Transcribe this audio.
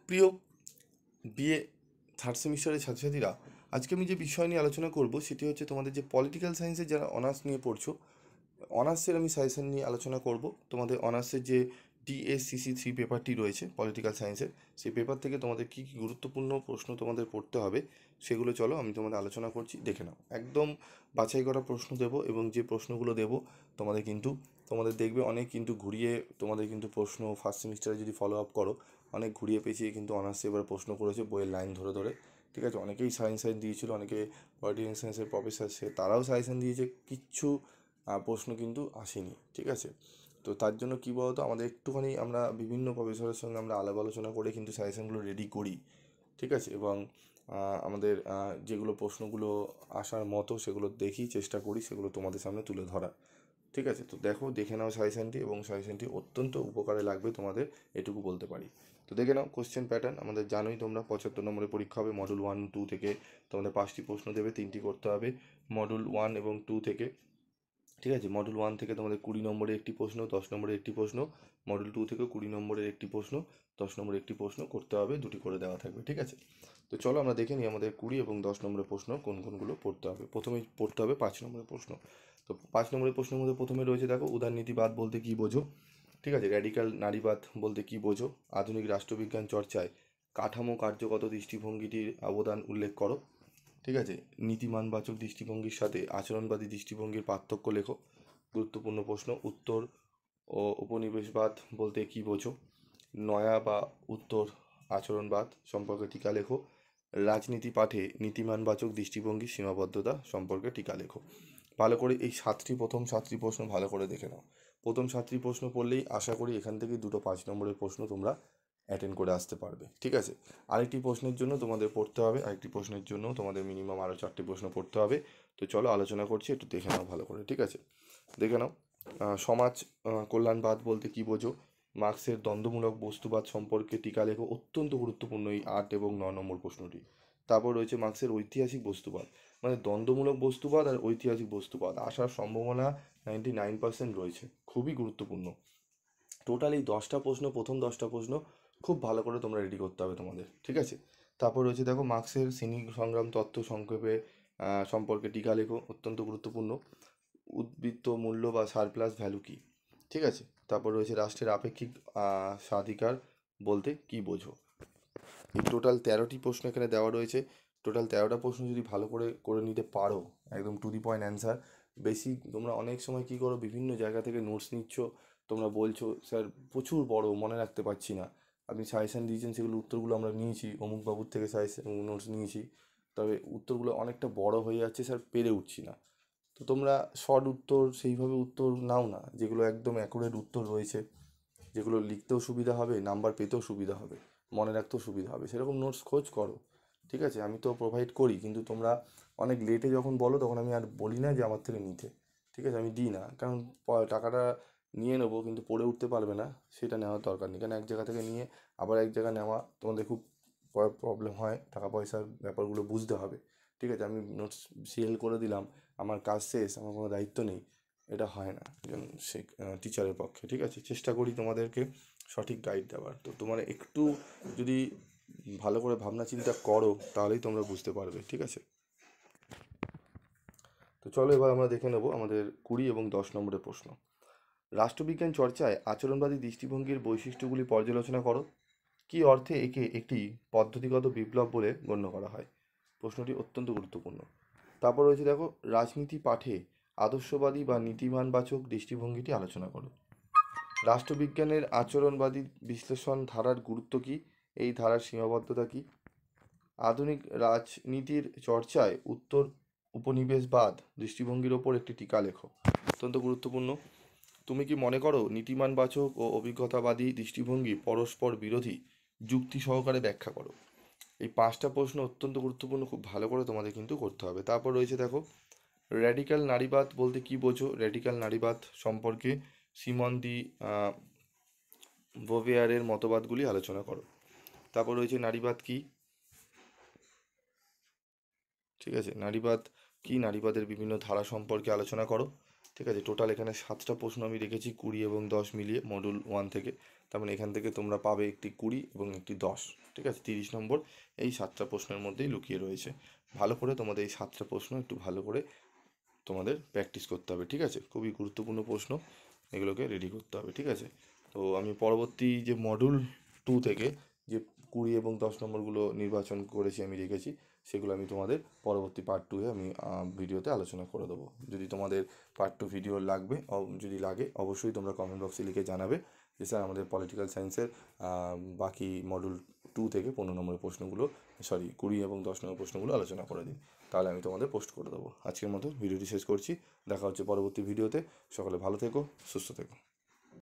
প্রিয় BA third সেমিস্টারের ছাত্রছাত্রীরা, আজকে আমি যে বিষয় নিয়ে আলোচনা করব সেটি হচ্ছে তোমাদের যে পলিটিক্যাল সায়েন্সের যারা অনার্স নিয়ে পড়ছো, অনার্সের আমি সাজেশন নিয়ে আলোচনা করব। তোমাদের অনার্সের যে DSCC 3 পেপারটি রয়েছে পলিটিক্যাল সায়েন্সের, সেই পেপার থেকে তোমাদের কী কী গুরুত্বপূর্ণ প্রশ্ন তোমাদের পড়তে হবে সেগুলো চলো আমি তোমাদের আলোচনা করছি, দেখে নাও। একদম বাছাই করা প্রশ্ন দেবো, এবং যে প্রশ্নগুলো দেবো তোমাদের দেখবে অনেক কিন্তু ঘুরিয়ে তোমাদের কিন্তু প্রশ্ন ফার্স্ট সেমিস্টারে যদি ফলো আপ করো, অনেক ঘুরিয়ে পেঁচিয়ে কিন্তু অনার্সে এবার প্রশ্ন করেছে বইয়ের লাইন ধরে ধরে। ঠিক আছে, অনেকেই সায়েন্স দিয়েছিল, অনেকে পলিটিক্যাল সায়েন্সের প্রফেসর সে তারাও সাজেশন দিয়েছে, কিচ্ছু প্রশ্ন কিন্তু আসেনি। ঠিক আছে, তো তার জন্য কী বলতো, আমাদের একটুখানি আমরা বিভিন্ন প্রফেসরের সঙ্গে আমরা আলাপ আলোচনা করে কিন্তু সাজেশনগুলো রেডি করি। ঠিক আছে, এবং আমাদের যেগুলো প্রশ্নগুলো আসার মতো সেগুলো দেখি, চেষ্টা করি সেগুলো তোমাদের সামনে তুলে ধরা। ঠিক আছে, তো দেখে নাও সাজেশনটি, এবং সাজেশনটি অত্যন্ত উপকারে লাগবে তোমাদের, এটুকু বলতে পারি। তো দেখে নাও কোশ্চেন প্যাটার্ন। আমাদের জানোই তোমরা 75 নম্বরের পরীক্ষা হবে। মডেল 1-2 থেকে তোমাদের 5টি প্রশ্ন দেবে, 3টি করতে হবে মডেল 1 এবং 2 থেকে। ঠিক আছে, মডেল 1 থেকে তোমাদের 20 নম্বরের একটি প্রশ্ন, 10 নম্বরের একটি প্রশ্ন। মডেল 2 থেকে 20 নম্বরের একটি প্রশ্ন, 10 নম্বরের একটি প্রশ্ন করতে হবে, দুটি করে দেওয়া থাকবে। ঠিক আছে, তো চলো আমরা দেখে নিই আমাদের 20 এবং 10 নম্বরের প্রশ্ন কোন কোনগুলো পড়তে হবে। প্রথমেই পড়তে হবে 5 নম্বরের প্রশ্ন। তো 5 নম্বরের প্রশ্নের মধ্যে প্রথমে রয়েছে, দেখো, উদারনীতিবাদ বলতে কী বোঝো। ঠিক আছে, র্যাডিক্যাল নারীবাদ বলতে কী বোঝো, আধুনিক রাষ্ট্রবিজ্ঞান চর্চায় কাঠামো কার্যগত দৃষ্টিভঙ্গিটির অবদান উল্লেখ করো। ঠিক আছে, নীতিমানবাচক দৃষ্টিভঙ্গির সাথে আচরণবাদী দৃষ্টিভঙ্গির পার্থক্য লেখো। গুরুত্বপূর্ণ প্রশ্ন। উত্তর ও উপনিবেশবাদ বলতে কী বোঝো, নয়া বা উত্তর আচরণবাদ সম্পর্কে টিকা লেখো। রাজনীতি পাঠে নীতিমানবাচক দৃষ্টিভঙ্গির সীমাবদ্ধতা সম্পর্কে টিকা লেখো। ভালো করে এই প্রথম 7টি প্রশ্ন ভালো করে দেখে নাও। প্রথম 7টি প্রশ্ন পড়লেই আশা করি এখান থেকে দুটো 5 নম্বরের প্রশ্ন তোমরা অ্যাটেন্ড করে আসতে পারবে। ঠিক আছে, আরেকটি প্রশ্নের জন্য তোমাদের পড়তে হবে, আরেকটি প্রশ্নের জন্য তোমাদের মিনিমাম আরও 4টি প্রশ্ন পড়তে হবে। তো চলো আলোচনা করছি, একটু দেখে নাও ভালো করে। ঠিক আছে, দেখে নাও। সমাজ কল্যাণবাদ বলতে কী বোঝো, মার্ক্সের দ্বন্দ্বমূলক বস্তুবাদ সম্পর্কে টিকা লেখো। অত্যন্ত গুরুত্বপূর্ণ এই 8 এবং 9 নম্বর প্রশ্নটি। তারপর রয়েছে মার্ক্সের ঐতিহাসিক বস্তুবাদ, মানে দ্বন্দ্বমূলক বস্তুবাদ আর ঐতিহাসিক বস্তুবাদ আসার সম্ভাবনা 99% রয়েছে, খুবই গুরুত্বপূর্ণ। টোটাল এই 10টা প্রশ্ন, প্রথম 10টা প্রশ্ন খুব ভালো করে তোমরা রেডি করতে হবে তোমাদের। ঠিক আছে, তারপর রয়েছে, দেখো, মার্ক্সের শ্রেণী সংগ্রাম তত্ত্ব সংক্ষেপে সম্পর্কে টিকা লেখো, অত্যন্ত গুরুত্বপূর্ণ। উদ্বৃত্ত মূল্য বা সারপ্লাস ভ্যালু কী। ঠিক আছে, তারপর রয়েছে রাষ্ট্রের আপেক্ষিক স্বাধিকার বলতে কী বোঝো। এই টোটাল 13টি প্রশ্ন এখানে দেওয়া রয়েছে। টোটাল 13টা প্রশ্ন যদি ভালো করে করে নিতে পারো, একদম টু দি পয়েন্ট অ্যান্সার। বেশি তোমরা অনেক সময় কী করো, বিভিন্ন জায়গা থেকে নোটস নিচ্ছ, তোমরা বলছো স্যার প্রচুর বড়, মনে রাখতে পারছি না। আপনি সাজেশান দিয়েছেন, সেগুলো উত্তরগুলো আমরা নিয়েছি, অমুক বাবুর থেকে সাজেশন নোটস নিয়েছি, তবে উত্তরগুলো অনেকটা বড় হয়ে যাচ্ছে স্যার, পেরে উঠছি না। তো তোমরা শর্ট উত্তর সেইভাবে উত্তর নাও না, যেগুলো একদম অ্যাকুরেট উত্তর রয়েছে, যেগুলো লিখতেও সুবিধা হবে, নাম্বার পেতেও সুবিধা হবে, মনে রাখতেও সুবিধা হবে, সেরকম নোটস খোঁজ করো। ঠিক আছে, আমি তো প্রোভাইড করি, কিন্তু তোমরা অনেক লেটে যখন বলো তখন আমি আর বলি না যে আমার থেকে নিতে। ঠিক আছে, আমি দিই না, কারণ টাকাটা নিয়ে নেবো কিন্তু পড়ে উঠতে পারবে না, সেটা নেওয়ার দরকার নেই। কারণ এক জায়গা থেকে নিয়ে আবার এক জায়গায় নেওয়া তোমাদের খুব প্রবলেম হয়, টাকা পয়সার ব্যাপারগুলো বুঝতে হবে। ঠিক আছে, আমি নোটস সেল করে দিলাম, আমার কাজ শেষ, আমার কোনো দায়িত্ব নেই, এটা হয় না একজন টিচারের পক্ষে। ঠিক আছে, চেষ্টা করি তোমাদেরকে সঠিক গাইড দেওয়ার। তো তোমরা একটু যদি ভালো করে ভাবনা চিন্তা করো তাহলেই তোমরা বুঝতে পারবে। ঠিক আছে, তো চলো এবার আমরা দেখে নেব আমাদের 20 এবং 10 নম্বরের প্রশ্ন। রাষ্ট্রবিজ্ঞান চর্চায় আচরণবাদী দৃষ্টিভঙ্গির বৈশিষ্ট্যগুলি পর্যালোচনা করো। কী অর্থে একে একটি পদ্ধতিগত বিপ্লব বলে গণ্য করা হয়। প্রশ্নটি অত্যন্ত গুরুত্বপূর্ণ। তারপর রয়েছে, দেখো, রাজনীতি পাঠে আদর্শবাদী বা নীতিমানবাচক দৃষ্টিভঙ্গিটি আলোচনা করো। রাষ্ট্রবিজ্ঞানের আচরণবাদী বিশ্লেষণ ধারার গুরুত্ব কী, এই ধারার সীমাবদ্ধতা কী। আধুনিক রাজনীতির চর্চায় উত্তর উপনিবেশবাদ দৃষ্টিভঙ্গির ওপর একটি টিকা লেখো। অত্যন্ত গুরুত্বপূর্ণ। তুমি কি মনে করো নীতিমানবাচক ও অভিজ্ঞতাবাদী দৃষ্টিভঙ্গি পরস্পর বিরোধী, যুক্তি সহকারে ব্যাখ্যা করো। এই 5টা প্রশ্ন অত্যন্ত গুরুত্বপূর্ণ, খুব ভালো করে তোমাদের কিন্তু করতে হবে। তারপর রয়েছে, দেখো, র্যাডিক্যাল নারীবাদ বলতে কী বোঝো, র্যাডিক্যাল নারীবাদ সম্পর্কে সিমন দি বোভেয়ারের মতবাদগুলি আলোচনা করো। তারপর রয়েছে নারীবাদ কী। ঠিক আছে, নারীবাদ কী, নারীবাদের বিভিন্ন ধারা সম্পর্কে আলোচনা করো। ঠিক আছে, টোটাল এখানে 7টা প্রশ্ন আমি রেখেছি, 20 এবং 10 মিলিয়ে মডেল 1 থেকে। তার মানে এখান থেকে তোমরা পাবে একটি 20 এবং একটি 10, ঠিক আছে? 30 নম্বর এই 7টা প্রশ্নের মধ্যেই লুকিয়ে রয়েছে। ভালো করে তোমাদের এই 7টা প্রশ্ন একটু ভালো করে তোমাদের প্র্যাকটিস করতে হবে, ঠিক আছে? খুবই গুরুত্বপূর্ণ প্রশ্ন, এগুলোকে রেডি করতে হবে, ঠিক আছে? তো আমি পরবর্তী যে মডিউল 2 থেকে যে 20 এবং 10 নম্বরগুলো নির্বাচন করেছি, আমি রেখেছি, সেগুলো আমি তোমাদের পরবর্তী পার্ট 2-এ আমি ভিডিওতে আলোচনা করে দেবো। যদি তোমাদের পার্ট 2 ভিডিও লাগবে, যদি লাগে অবশ্যই তোমরা কমেন্ট বক্সে লিখে জানাবে যে স্যার আমাদের পলিটিক্যাল সায়েন্সের বাকি মডিউল 2 থেকে 15 নম্বরের প্রশ্নগুলো, 20 এবং 10 নম্বর প্রশ্নগুলো আলোচনা করে দিন। তাহলে আমি তোমাদের পোস্ট করে দেবো। আজকের মতো ভিডিওটি শেষ করছি, দেখা হচ্ছে পরবর্তী ভিডিওতে। সকলে ভালো থেকো, সুস্থ থেকো।